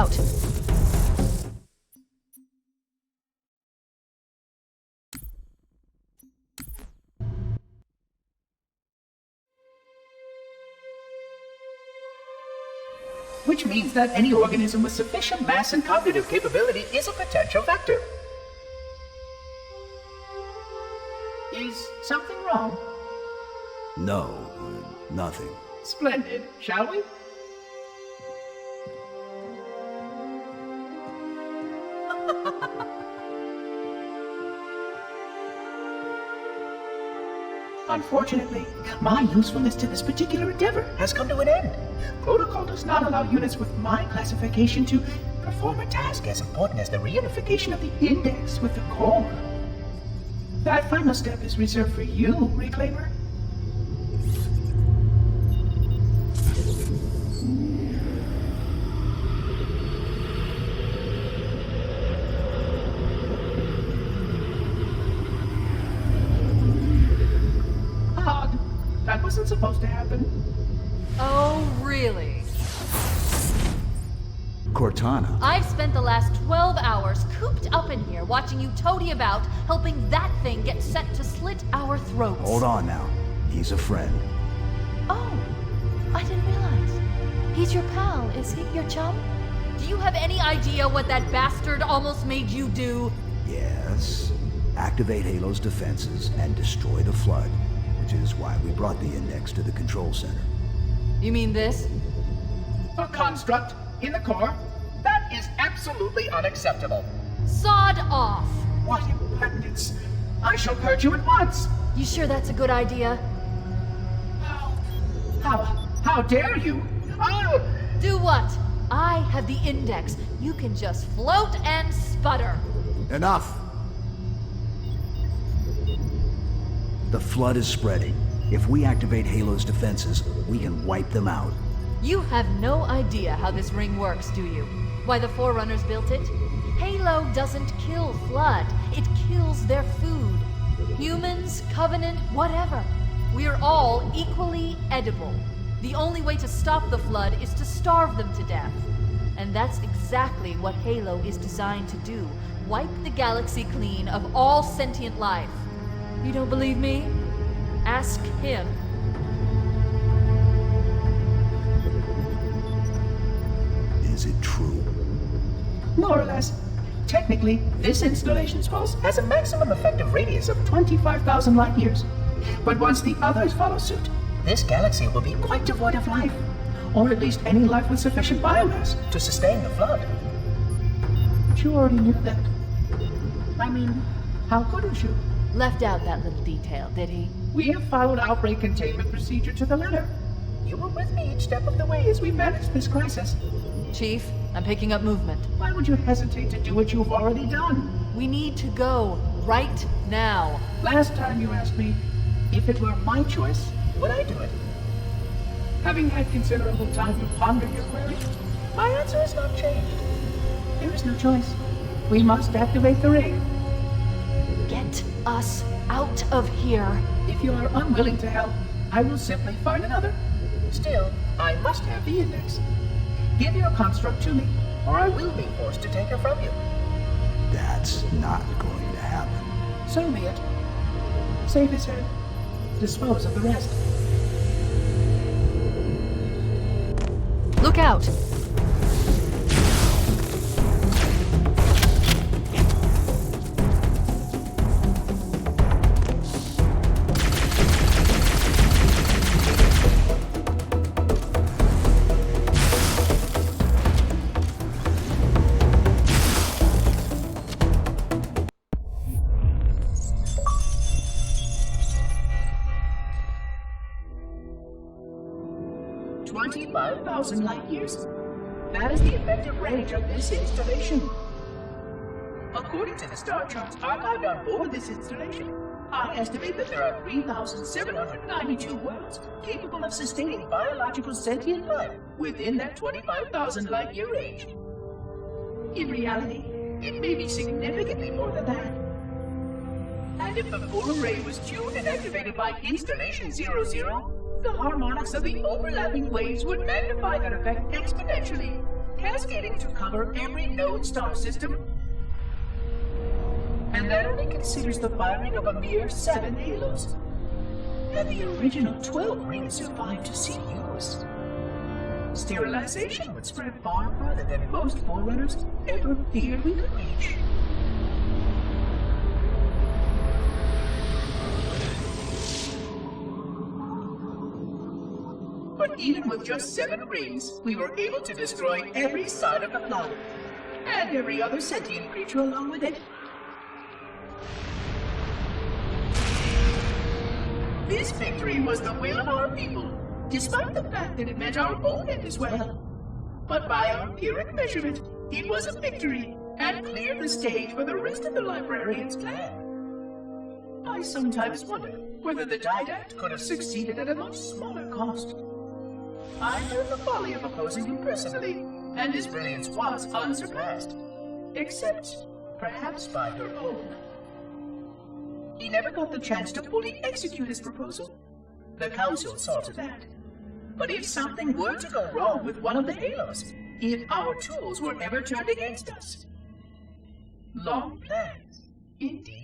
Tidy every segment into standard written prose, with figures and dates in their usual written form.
out! Which means that any organism with sufficient mass and cognitive capability is a potential vector. Is something wrong? No, nothing. Splendid, shall we? Unfortunately, my usefulness to this particular endeavor has come to an end. Protocol does not allow units with my classification to perform a task as important as the reunification of the index with the core. That final step is reserved for you, Reclaimer. Odd. That wasn't supposed to happen. Oh, really? Cortana. I've spent the last 12 hours cooped up in here watching you toady about, helping that thing get set to slit our throats. Hold on now. He's a friend. Oh, I didn't realize. He's your pal, is he? Your chum? Do you have any idea what that bastard almost made you do? Yes. Activate Halo's defenses and destroy the Flood, which is why we brought the index to the control center. You mean this? A construct in the core? That is absolutely unacceptable. Sod off! What impertinence! I shall purge you at once! You sure that's a good idea? How dare you? Oh! Do what? I have the index. You can just float and sputter. Enough! The Flood is spreading. If we activate Halo's defenses, we can wipe them out. You have no idea how this ring works, do you? Why the Forerunners built it? Halo doesn't kill Flood. It kills their food. Humans, Covenant, whatever. We're all equally edible. The only way to stop the Flood is to starve them to death. And that's exactly what Halo is designed to do. Wipe the galaxy clean of all sentient life. You don't believe me? Ask him. Is it true? More or less. Technically, this installation's pulse has a maximum effective radius of 25,000 light years. But once the others follow suit, this galaxy will be quite devoid of life. Or at least any life with sufficient biomass to sustain the Flood. But you already knew that. I mean, how couldn't you? Left out that little detail, did he? We have followed outbreak containment procedure to the letter. You were with me each step of the way as we managed this crisis. Chief, I'm picking up movement. Why would you hesitate to do what you've already done? We need to go right now. Last time you asked me, if it were my choice, would I do it? Having had considerable time to ponder your query, my answer has not changed. There is no choice. We must activate the ring. Get us out of here. If you are unwilling to help, I will simply find another. Still, I must have the index. Give your construct to me, or I will be forced to take her from you. That's not going to happen. So be it. Save his head. Dispose of the rest. Look out! Light years. That is the effective range of this installation. According to the star charts archived on board this installation, I estimate that there are 3,792 worlds capable of sustaining biological sentient life within that 25,000 light year range. In reality, it may be significantly more than that. And if the full array was tuned and activated by Installation 00, the harmonics of the overlapping waves would magnify that effect exponentially. cascading to cover every known star system. And that only considers the firing of a mere 7 halos. And the original 12 rings survived to see use. Sterilization would spread far further than most Forerunners ever feared we could reach. But even with just 7 rings, we were able to destroy every side of the planet, and every other sentient creature along with it. This victory was the will of our people, despite the fact that it meant our own end as well. But by our empiric measurement, it was a victory, and cleared the stage for the rest of the librarian's plan. I sometimes wonder whether the Didact could have succeeded at a much smaller cost. I know the folly of opposing him personally, and his brilliance was unsurpassed, except perhaps by her own. He never got the chance to fully execute his proposal. The Council saw to that. But if something were to go wrong with one of the halos, if our tools were ever turned against us, long plans, indeed.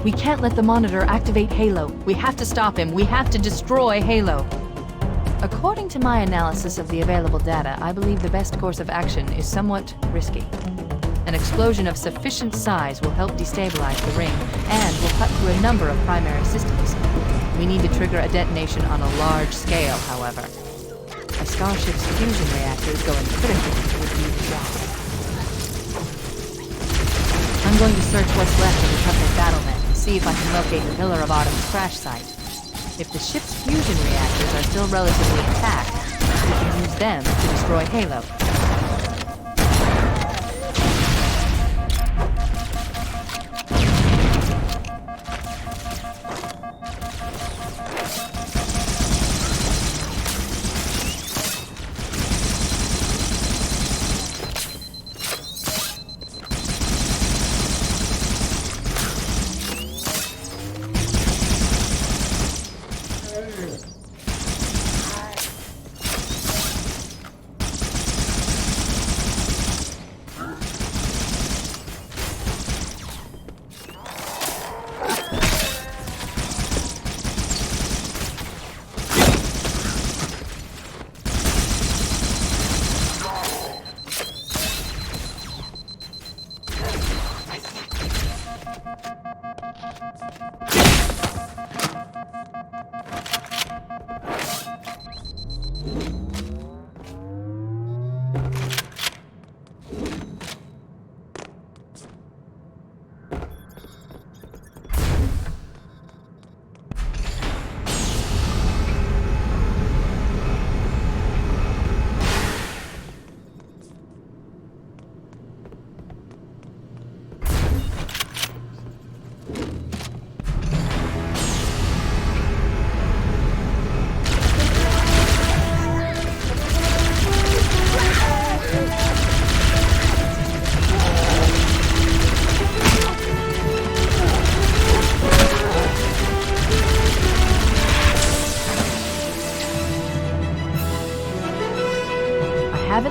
We can't let the Monitor activate Halo. We have to stop him. We have to destroy Halo. According to my analysis of the available data, I believe the best course of action is somewhat risky. An explosion of sufficient size will help destabilize the ring, and will cut through a number of primary systems. We need to trigger a detonation on a large scale, however. A starship's fusion reactors going critical would be the job. I'm going to search what's left of the Covenant battlement and see if I can locate the Pillar of Autumn's crash site. If the ship's fusion reactors are still relatively intact, we can use them to destroy Halo.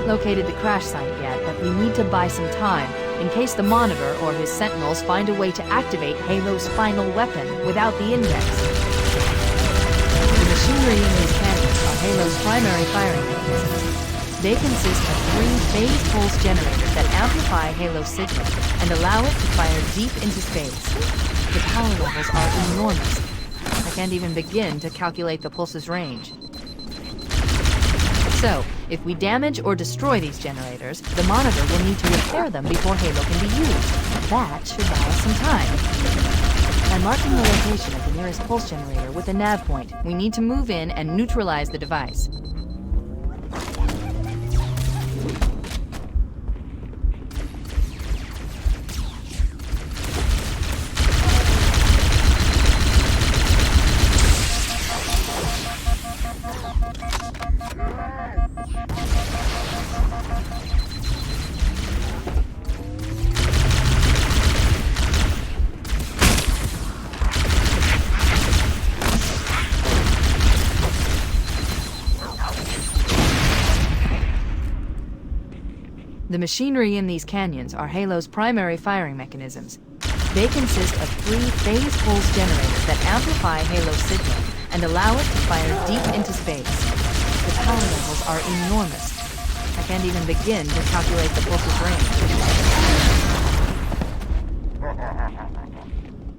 Located the crash site yet, but we need to buy some time in case the Monitor or his Sentinels find a way to activate Halo's final weapon without the index. The machinery in these cannons are Halo's primary firing mechanisms. They consist of 3 phased pulse generators that amplify Halo's signal and allow it to fire deep into space. The power levels are enormous. I can't even begin to calculate the pulse's range. So, if we damage or destroy these generators, the Monitor will need to repair them before Halo can be used. That should buy us some time. By marking the location of the nearest pulse generator with a nav point, we need to move in and neutralize the device. The machinery in these canyons are Halo's primary firing mechanisms. They consist of 3 phase pulse generators that amplify Halo's signal and allow it to fire deep into space. The power levels are enormous. I can't even begin to calculate the pulse's range.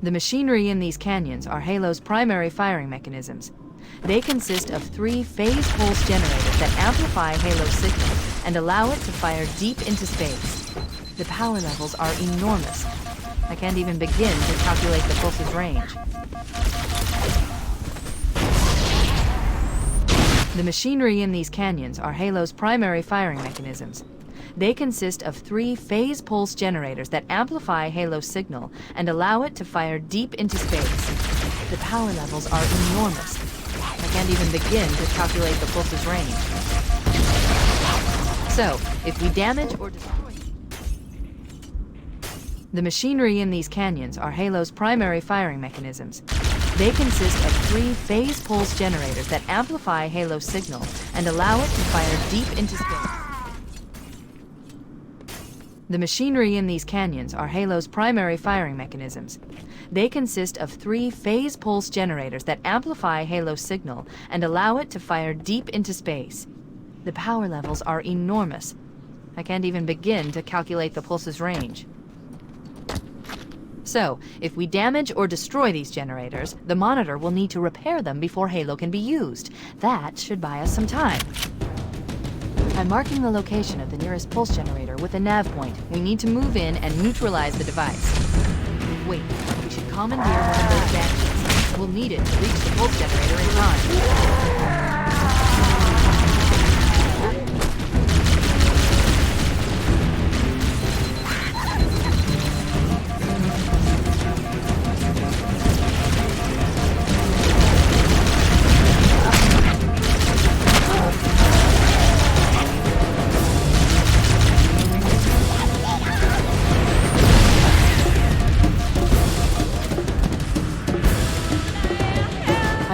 The machinery in these canyons are Halo's primary firing mechanisms. They consist of 3 phase pulse generators that amplify Halo's signal and allow it to fire deep into space. The power levels are enormous. I can't even begin to calculate the pulse's range. The machinery in these canyons are Halo's primary firing mechanisms. They consist of 3 phase pulse generators that amplify Halo's signal and allow it to fire deep into space. The power levels are enormous. I can't even begin to calculate the pulse's range. So, if we damage or destroy... The machinery in these canyons are Halo's primary firing mechanisms. They consist of 3 phase pulse generators that amplify Halo's signal and allow it to fire deep into space. The machinery in these canyons are Halo's primary firing mechanisms. They consist of 3 phase pulse generators that amplify Halo's signal and allow it to fire deep into space. The power levels are enormous. I can't even begin to calculate the pulse's range. So, if we damage or destroy these generators, the monitor will need to repair them before Halo can be used. That should buy us some time. I'm marking the location of the nearest pulse generator with a nav point. We need to move in and neutralize the device. Wait, we should commandeer one of those batteries. We'll need it to reach the pulse generator in time.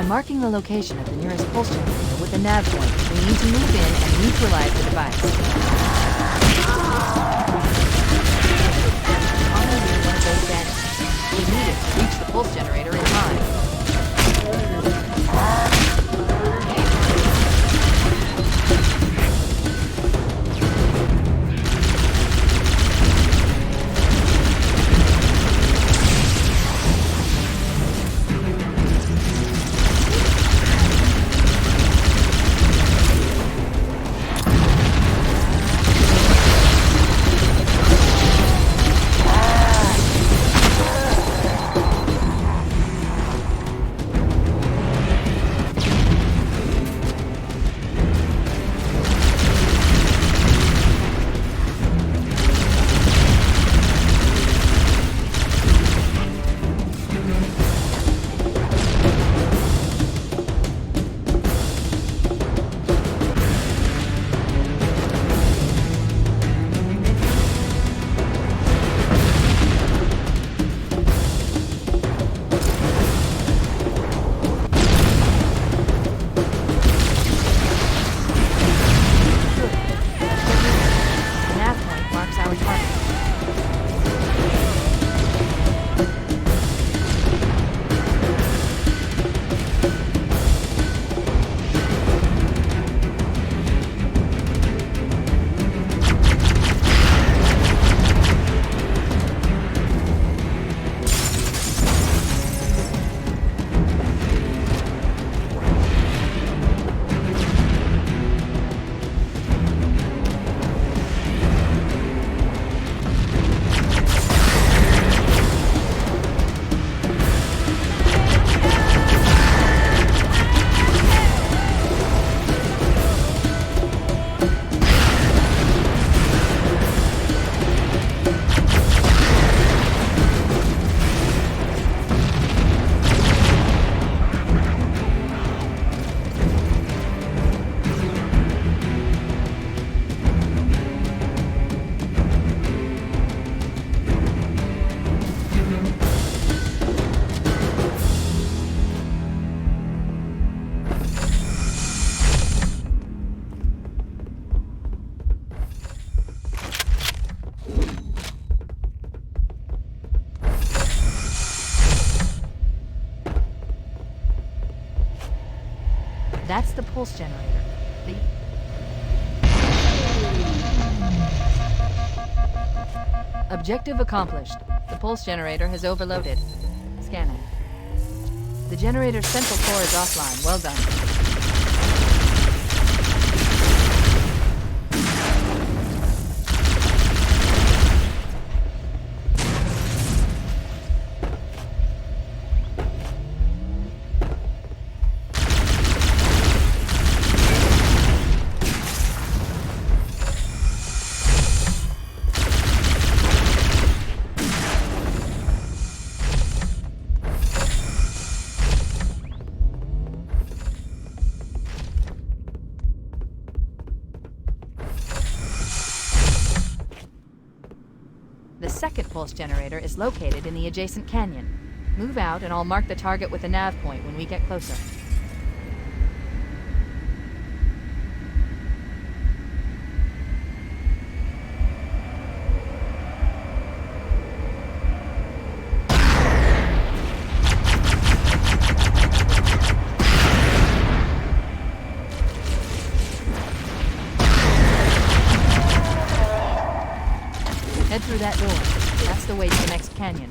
Marking the location of the nearest pulse generator with a nav point. We need to move in and neutralize the device. Commandeer one of those batteries. We need it to reach the pulse generator in time. That's the pulse generator. Objective accomplished. The pulse generator has overloaded. Scanning. The generator's central core is offline. Well done. The second pulse generator is located in the adjacent canyon. Move out and I'll mark the target with a nav point when we get closer. Head through that door. That's the way to the next canyon.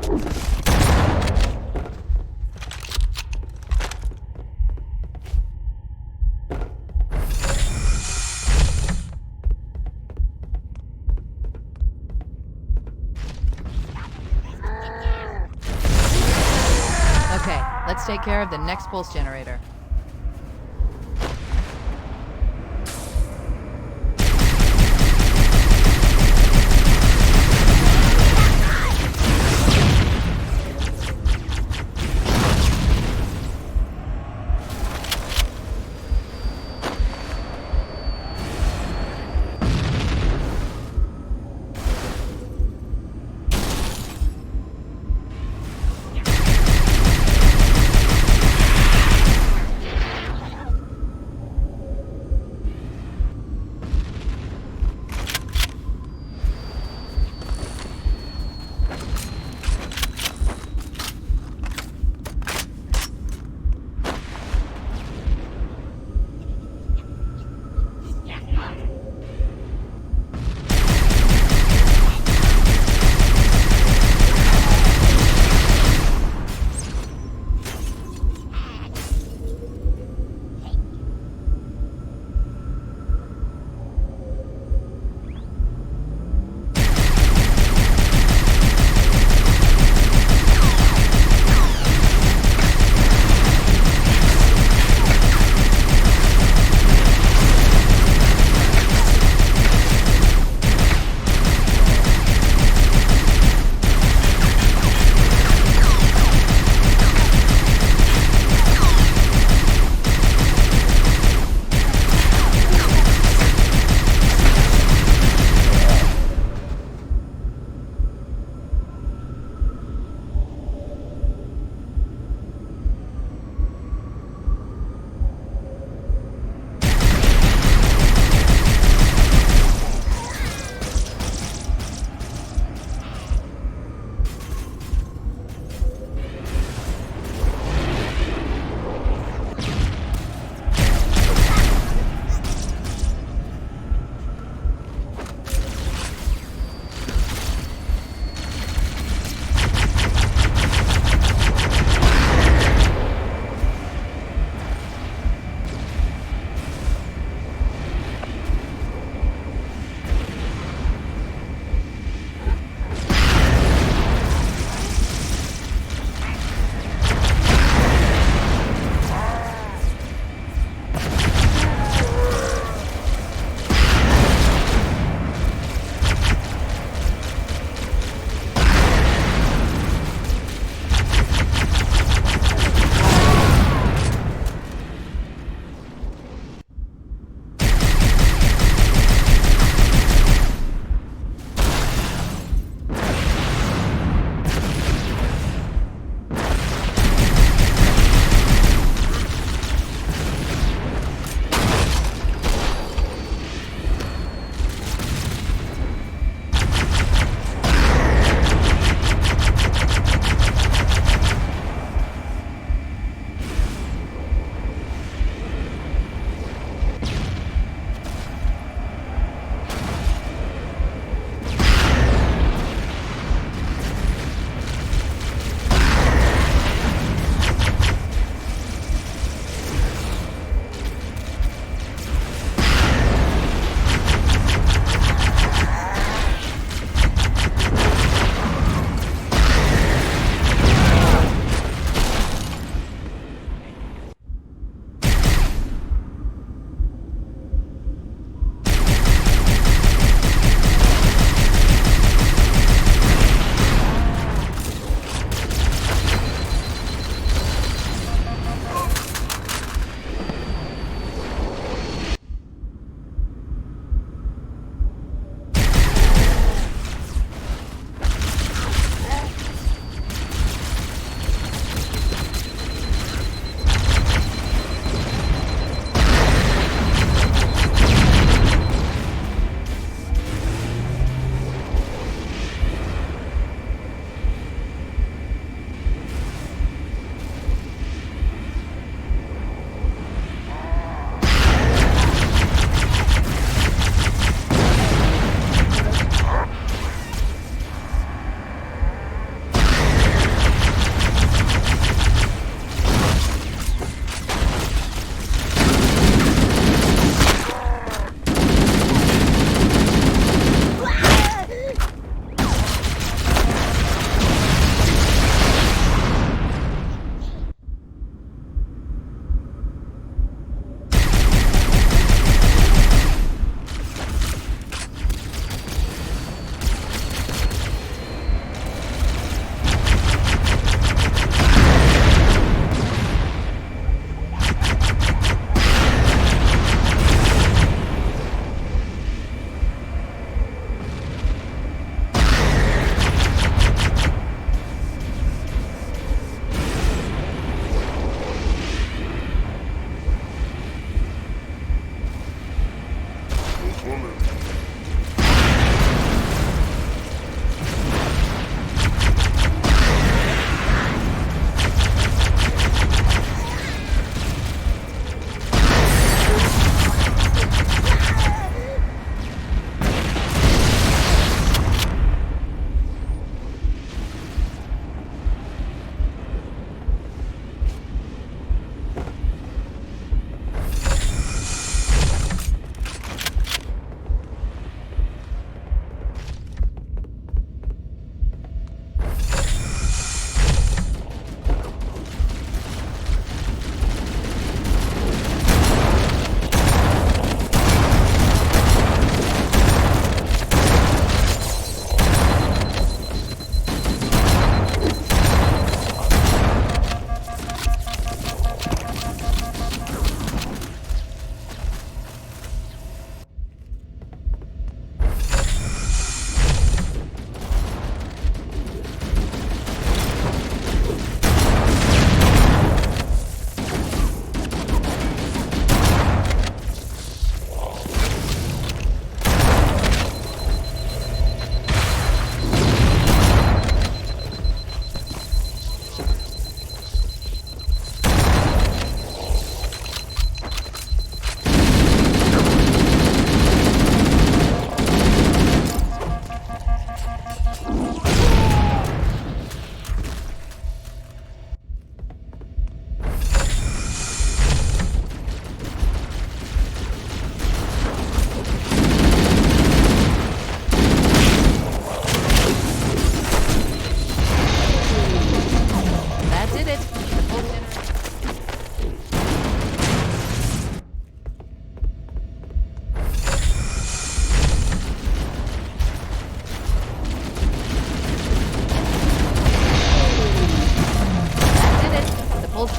Okay, let's take care of the next pulse generator.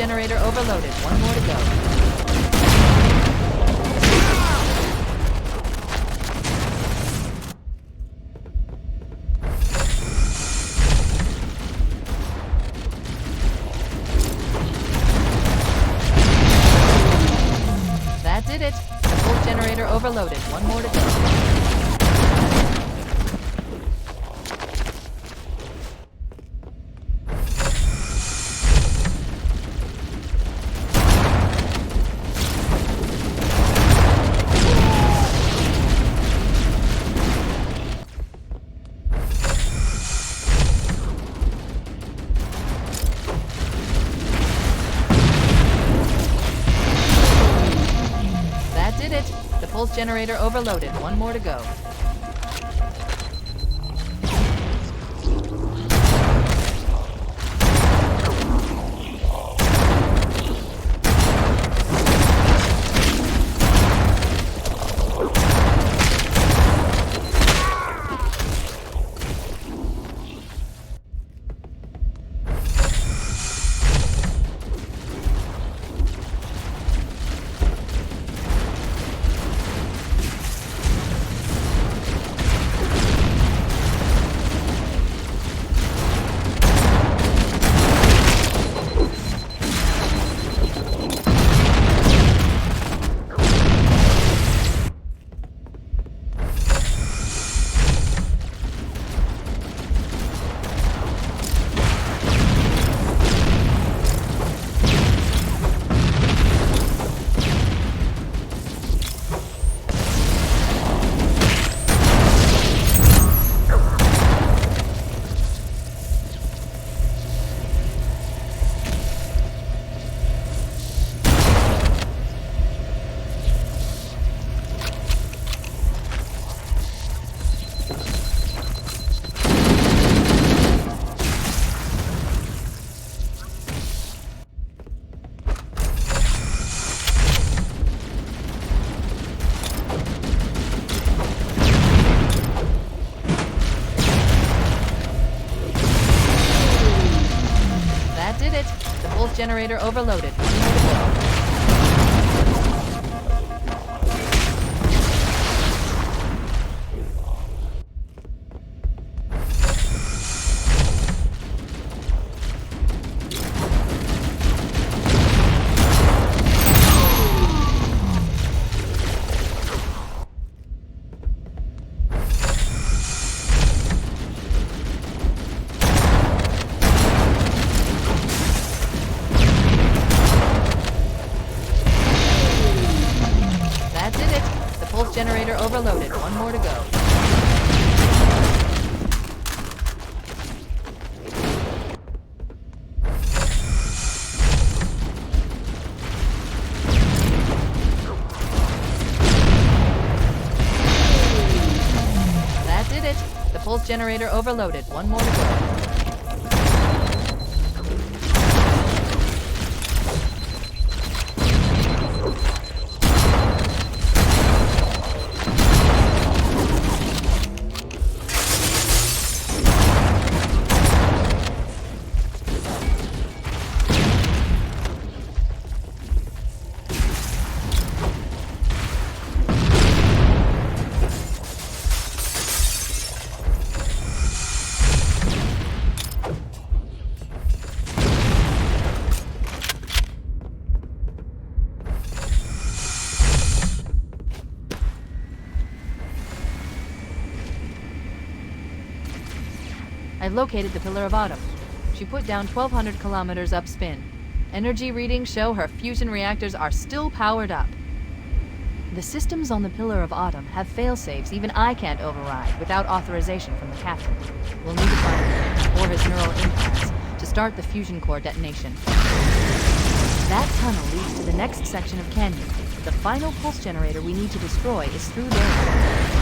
generator overloaded. One more to go. That did it. The pulse generator overloaded. One more to go. The pulse generator overloaded. One more to go. Generator overloaded. One more to go. Generator overloaded. One more to go. That did it. The pulse generator overloaded. One more to go. I've located the Pillar of Autumn. She put down 1,200 kilometers upspin. Energy readings show her fusion reactors are still powered up. The systems on the Pillar of Autumn have failsafes even I can't override without authorization from the captain. We'll need to find him, or his neural implants, to start the fusion core detonation. That tunnel leads to the next section of canyon. The final pulse generator we need to destroy is through there.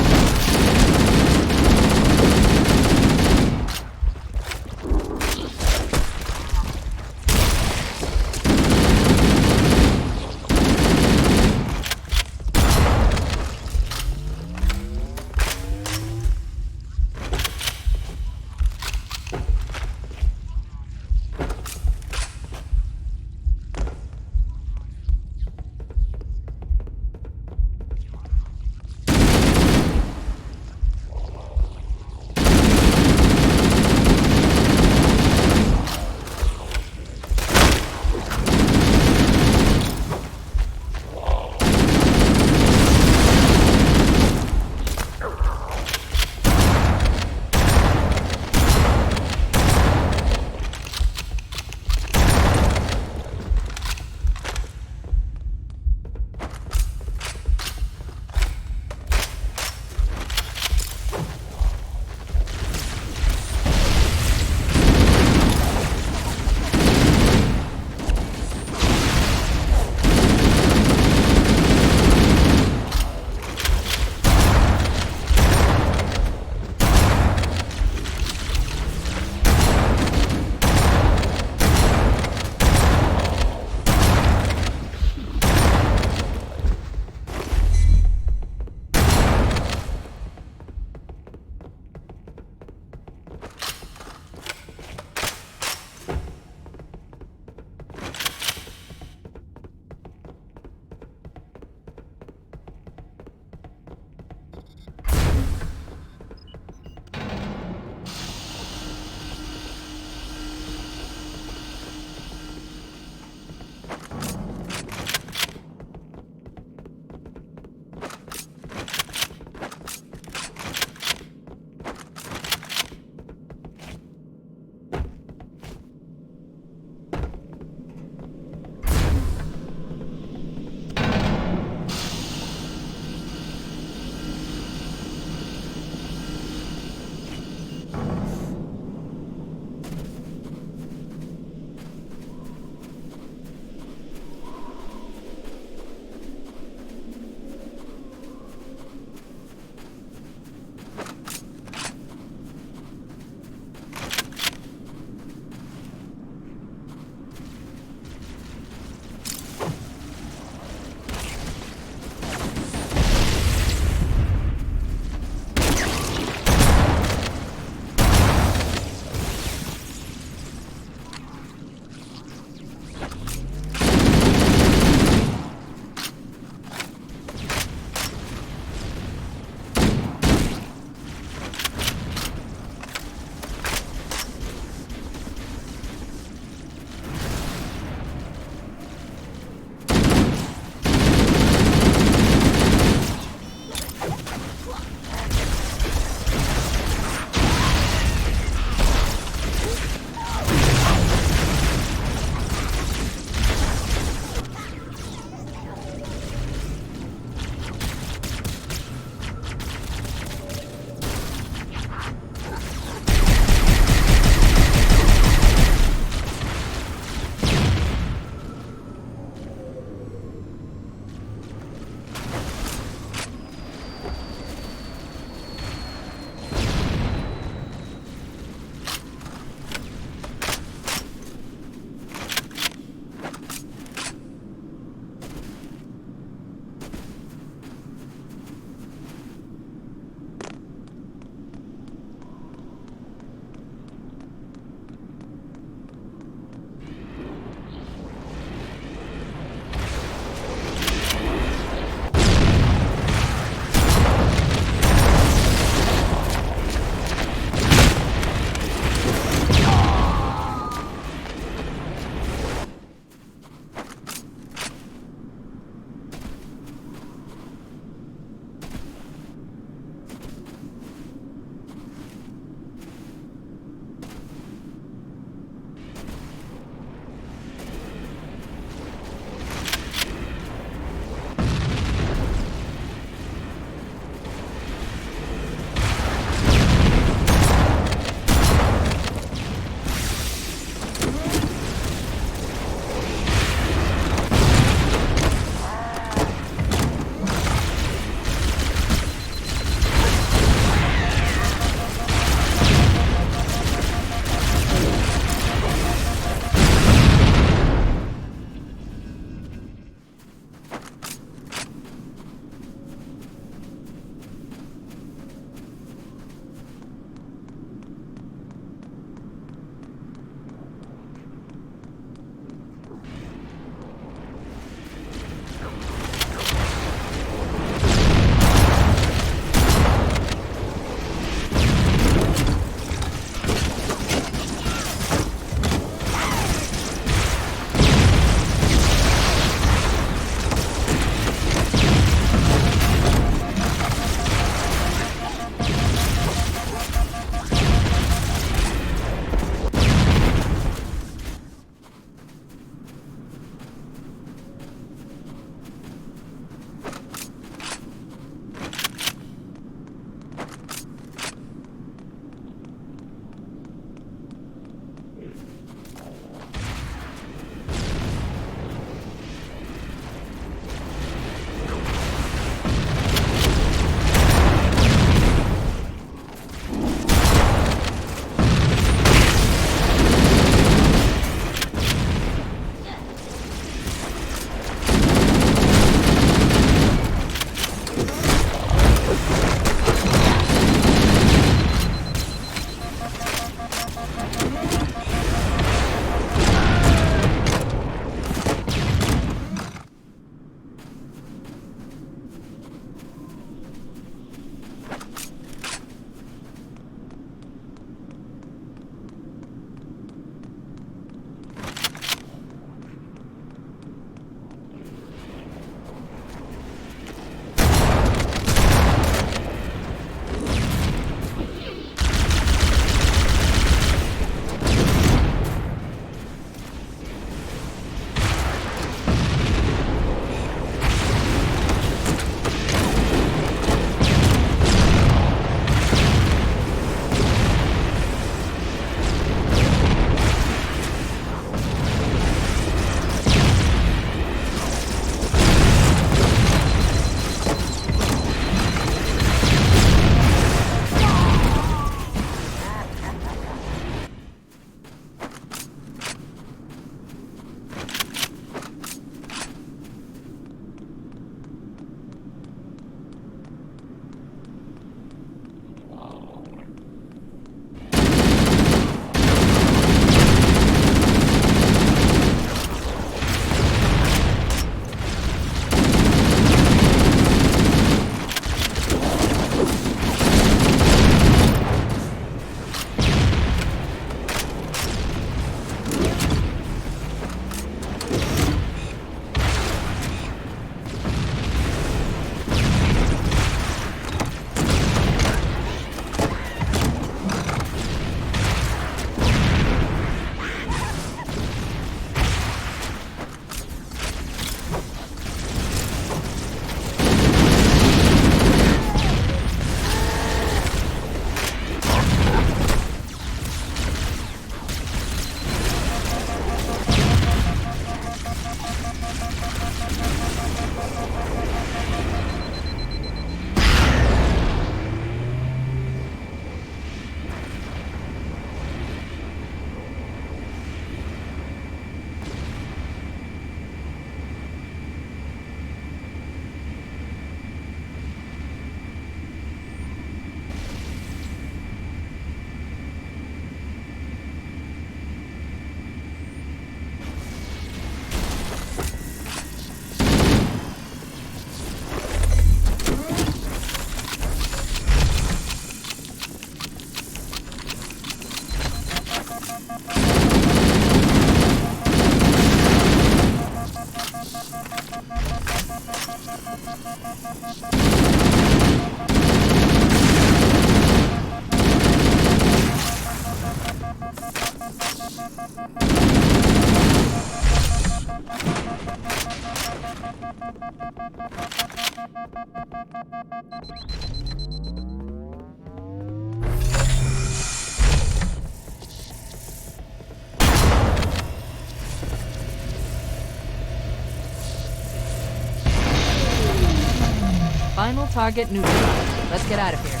Final target neutralized. Let's get out of here.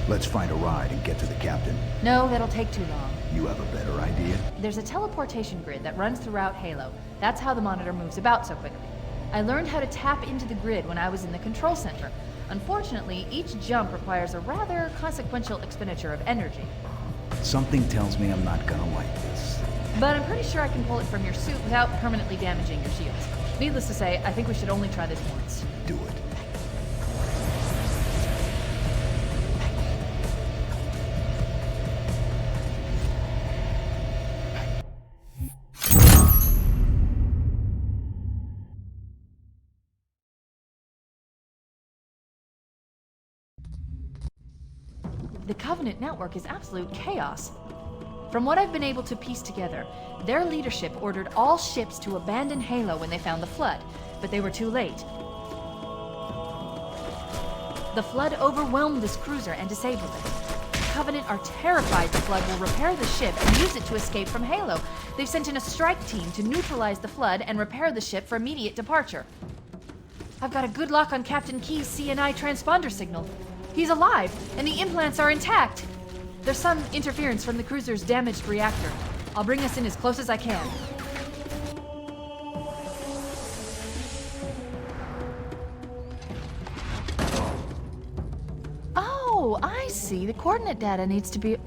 Let's find a ride and get to the captain. No, that'll take too long. You have a better idea? There's a teleportation grid that runs throughout Halo. That's how the monitor moves about so quickly. I learned how to tap into the grid when I was in the control center. Unfortunately, each jump requires a rather consequential expenditure of energy. Something tells me I'm not gonna like this. But I'm pretty sure I can pull it from your suit without permanently damaging your shields. Needless to say, I think we should only try this once. Do it. The Covenant network is absolute chaos. From what I've been able to piece together, their leadership ordered all ships to abandon Halo when they found the Flood, but they were too late. The Flood overwhelmed this cruiser and disabled it. The Covenant are terrified the Flood will repair the ship and use it to escape from Halo. They've sent in a strike team to neutralize the Flood and repair the ship for immediate departure. I've got a good lock on Captain Key's CNI transponder signal. He's alive, and the implants are intact. There's some interference from the cruiser's damaged reactor. I'll bring us in as close as I can. Oh, I see. The coordinate data needs to be...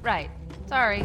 Right. Sorry.